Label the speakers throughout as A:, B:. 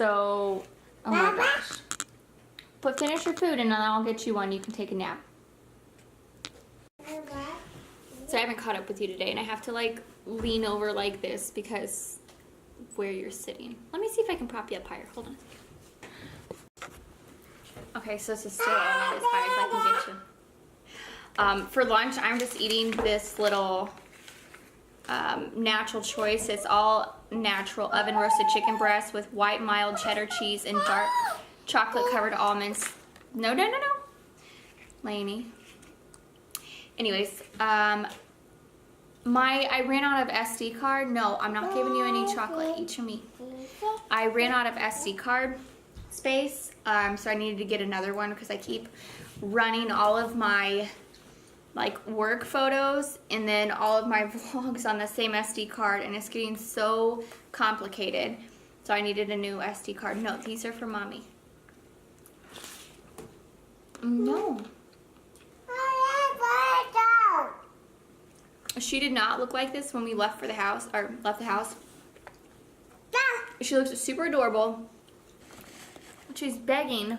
A: So, oh my gosh. But finish your food and then I'll get you one. You can take a nap. So I haven't caught up with you today and I have to like lean over like this because where you're sitting. Let me see if I can prop you up higher. Hold on. Okay, so this is still only as high as I can get you. For lunch, I'm just eating this little natural choice. It's all natural oven roasted chicken breast with white mild cheddar cheese and dark chocolate covered almonds. No, Lainey. Anyways, I ran out of SD card. No, I'm not giving you any chocolate. Eat your meat. I ran out of SD card space, so I needed to get another one because I keep running all of my like work photos and then all of my vlogs on the same SD card, and it's getting so complicated. So I needed a new SD card. No, these are for mommy. No. She did not look like this when we left for the house, or left the house. She looks super adorable. She's begging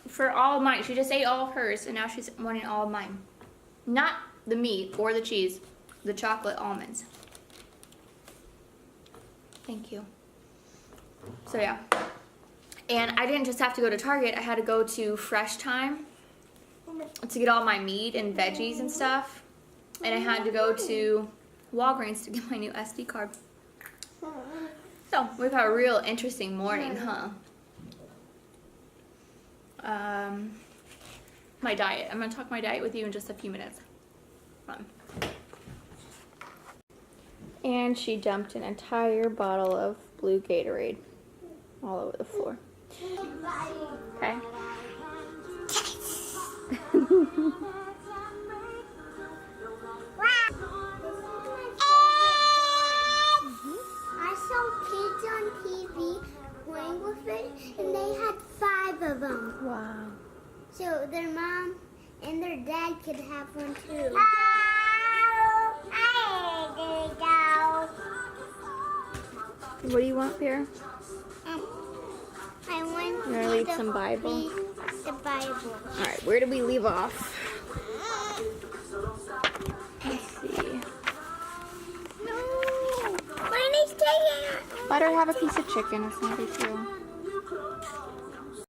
A: for all of mine. She just ate all of hers, and now she's wanting all of mine. Not the meat or the cheese, the chocolate almonds. Thank you. So yeah. And I didn't just have to go to Target, I had to go to Fresh Time to get all my meat and veggies and stuff. And I had to go to Walgreens to get my new SD card. So we've had a real interesting morning, huh? My diet. I'm gonna talk my diet with you in just a few minutes. Run. And she dumped an entire bottle of blue Gatorade all over the floor. Okay.
B: I saw kids on TV playing with it, and they had 5 of them.
A: Wow.
B: So their mom and their dad could have one too.
A: What do you want, Pierre?
B: I want
A: You're gonna read some Bible?
B: The Bible.
A: Alright, where did we leave off? Let's see.
B: No! Lainey's taking it!
A: Let her have a piece of chicken, it's not a big deal.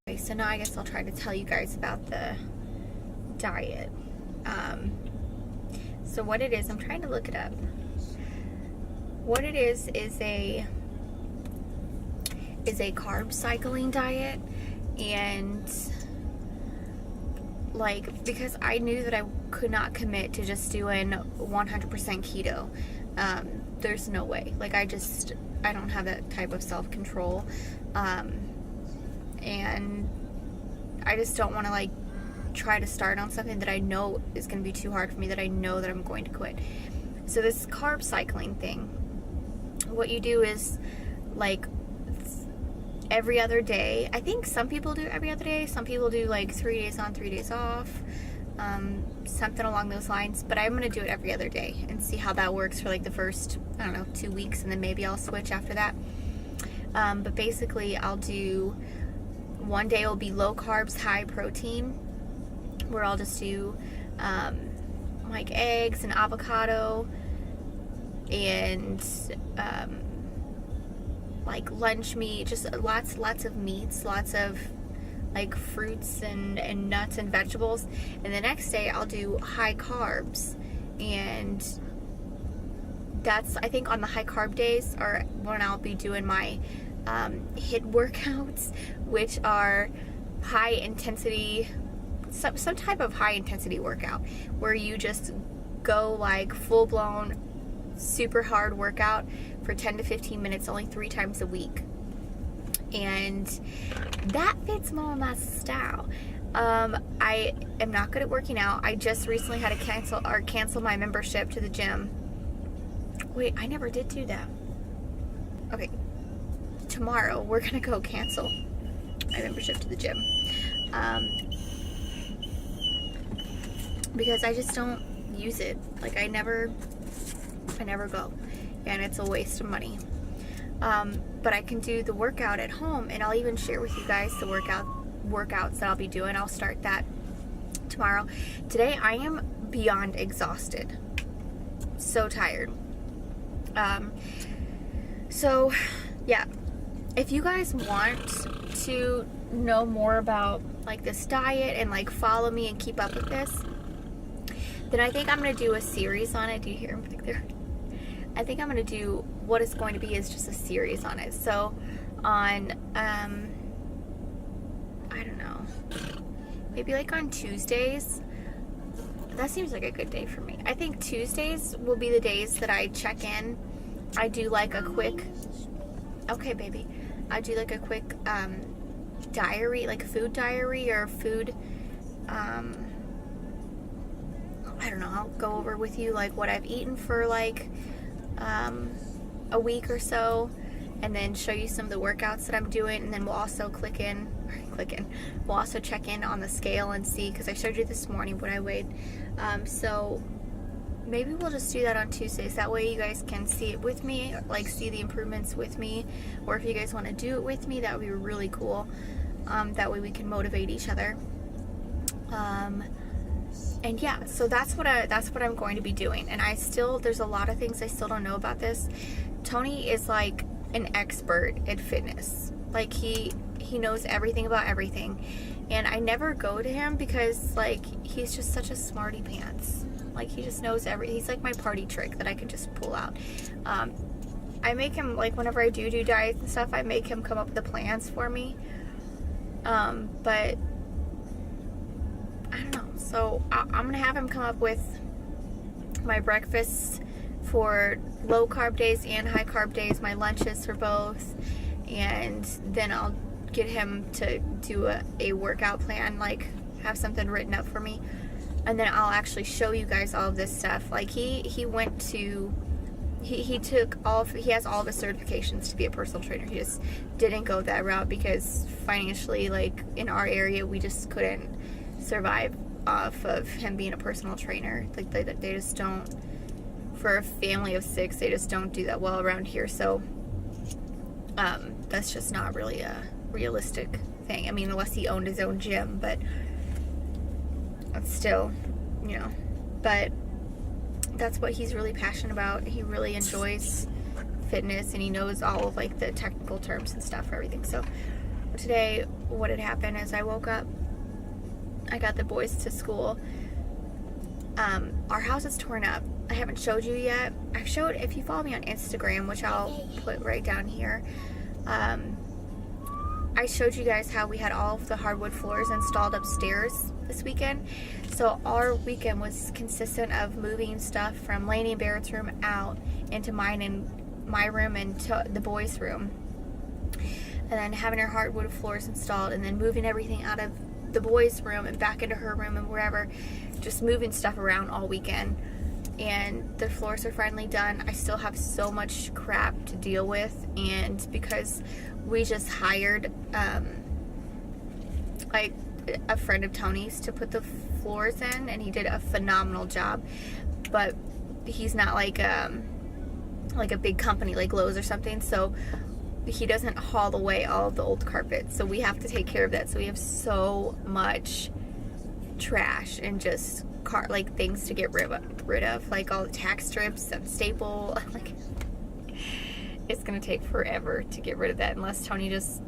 A: Okay, so now I guess I'll try to tell you guys about the diet. So what it is, I'm trying to look it up. What it is a carb cycling diet, and like, because I knew that I could not commit to just doing 100% keto. There's no way. Like, I don't have that type of self-control. And I just don't want to like try to start on something that I know is going to be too hard for me, that I know that I'm going to quit. So this carb cycling thing, what you do is like every other day. I think some people do every other day. Some people do like 3 days on, 3 days off. Something along those lines. But I'm going to do it every other day and see how that works for like the first, I don't know, 2 weeks. And then maybe I'll switch after that. But basically I'll do, one day will be low carbs, high protein, where I'll just do like eggs and avocado and like lunch meat, just lots of meats, lots of like fruits and nuts and vegetables. And the next day I'll do high carbs, and that's, I think on the high carb days are when I'll be doing my HIIT workouts, which are high intensity, some type of high intensity workout where you just go like full blown super hard workout for 10 to 15 minutes only 3 times a week. And that fits more my style. I am not good at working out. I just recently had to cancel my membership to the gym. Wait, I never did do that. Okay, tomorrow we're gonna go cancel my membership to the gym. Because I just don't use it. Like I never go, and it's a waste of money. But I can do the workout at home, and I'll even share with you guys the workouts that I'll be doing. I'll start that tomorrow. Today I am beyond exhausted. So tired. So yeah, if you guys want to know more about like this diet and like follow me and keep up with this, then I think I'm gonna do a series on it. Do you hear him back there? I think I'm gonna do what it's going to be is just a series on it. So on I don't know, maybe like on Tuesdays. That seems like a good day for me. I think Tuesdays will be the days that I check in. I do like a quick, okay baby, I do like a quick diary, like food diary or food, I don't know, I'll go over with you like what I've eaten for like a week or so, and then show you some of the workouts that I'm doing, and then we'll also we'll also check in on the scale and see, because I showed you this morning what I weighed. So maybe we'll just do that on Tuesdays. That way you guys can see it with me, like see the improvements with me, or if you guys want to do it with me, that would be really cool. That way we can motivate each other. And yeah, so that's what I'm going to be doing. And there's a lot of things I still don't know about this. Tony is like an expert at fitness. Like he knows everything about everything. And I never go to him because like he's just such a smarty pants. Like he just knows he's like my party trick that I can just pull out. I make him, like whenever I do diets and stuff, I make him come up with the plans for me. But I don't know. So I'm gonna have him come up with my breakfasts for low carb days and high carb days, my lunches for both, and then I'll get him to do a workout plan, like have something written up for me, and then I'll actually show you guys all of this stuff. Like he has all of his certifications to be a personal trainer. He just didn't go that route because financially, like in our area, we just couldn't survive off of him being a personal trainer. Like they just don't, for a family of 6, they just don't do that well around here. So that's just not really a realistic thing. I mean, unless he owned his own gym, but still, you know. But that's what he's really passionate about. He really enjoys fitness, and he knows all of like the technical terms and stuff for everything. So today what had happened is I woke up, I got the boys to school. Our house is torn up. I haven't showed you yet. I showed, if you follow me on Instagram, which I'll put right down here, I showed you guys how we had all of the hardwood floors installed upstairs this weekend. So our weekend was consistent of moving stuff from Lainey and Barrett's room out into mine and my room and to the boys' room, and then having our hardwood floors installed, and then moving everything out of the boys' room and back into her room and wherever, just moving stuff around all weekend. And the floors are finally done. I still have so much crap to deal with, and because we just hired like a friend of Tony's to put the floors in, and he did a phenomenal job, but he's not like a big company like Lowe's or something, so he doesn't haul away all of the old carpet, so we have to take care of that. So we have so much trash and just like things to get rid of, like all the tack strips and staple. Like it's gonna take forever to get rid of that unless Tony just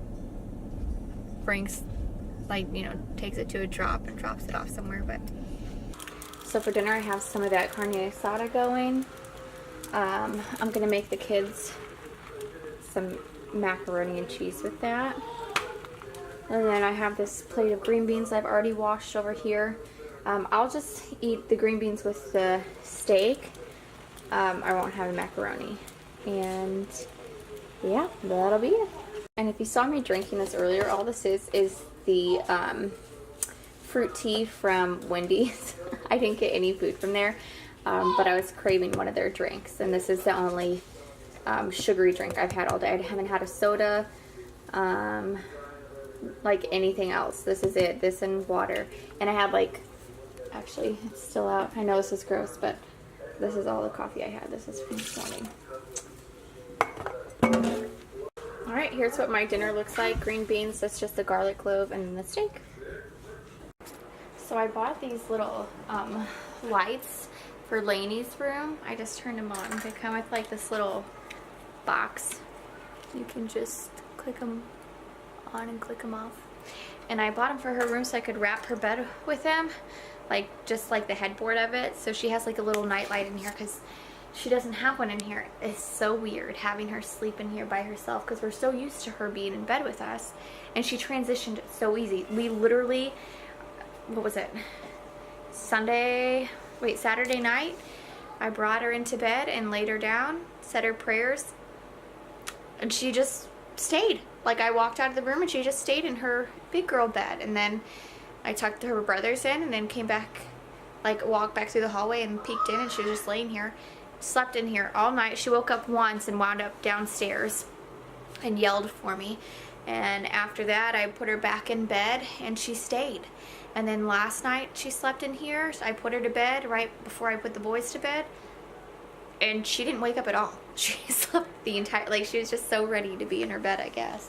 A: brings, like, you know, takes it to a drop and drops it off somewhere. But so for dinner I have some of that carne asada going. I'm gonna make the kids some macaroni and cheese with that, and then I have this plate of green beans I've already washed over here. I'll just eat the green beans with the steak. I won't have the macaroni, and yeah, that'll be it. And if you saw me drinking this earlier, all this is the fruit tea from Wendy's. I didn't get any food from there, but I was craving one of their drinks, and this is the only sugary drink I've had all day. I haven't had a soda, like anything else. This is it, this and water. And I had like, actually it's still out, I know this is gross, but this is all the coffee I had. This is from this morning. Alright, here's what my dinner looks like. Green beans, that's just the garlic clove, and the steak. So I bought these little lights for Lainey's room. I just turned them on. They come with like this little box. You can just click them on and click them off. And I bought them for her room so I could wrap her bed with them. Like, just like the headboard of it. So she has like a little night light in here because she doesn't have one in here. It's so weird having her sleep in here by herself because we're so used to her being in bed with us. And she transitioned so easy. We literally, what was it? Saturday night, I brought her into bed and laid her down, said her prayers, and she just stayed. Like, I walked out of the room and she just stayed in her big girl bed. And then I tucked her brothers in and then came back, like walked back through the hallway and peeked in, and she was just laying here. Slept in here all night. She woke up once and wound up downstairs and yelled for me. And after that, I put her back in bed and she stayed. And then last night she slept in here. So I put her to bed right before I put the boys to bed. And she didn't wake up at all. She slept the entire, like, she was just so ready to be in her bed, I guess.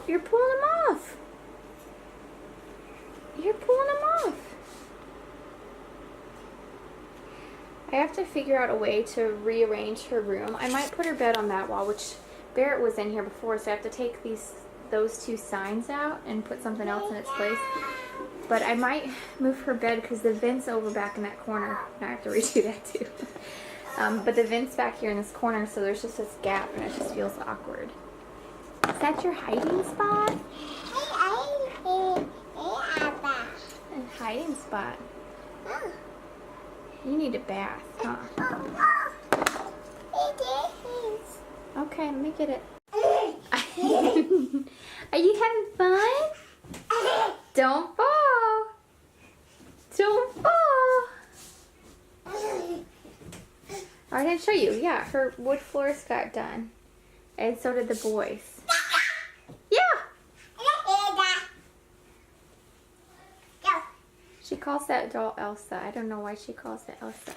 A: You're pulling them off. You're pulling them off. I have to figure out a way to rearrange her room. I might put her bed on that wall, which Barrett was in here before, so I have to take those two signs out and put something else in its place. But I might move her bed because the vent's over back in that corner. Now I have to redo that too. But the vent's back here in this corner, so there's just this gap and it just feels awkward. Is that your hiding spot? A hiding spot. You need a bath, huh? Okay, let me get it. Are you having fun? Don't fall. Don't fall. Oh, I didn't show you. Yeah, her wood floors got done. And so did the boys. Yeah. She calls that doll Elsa. I don't know why she calls it Elsa.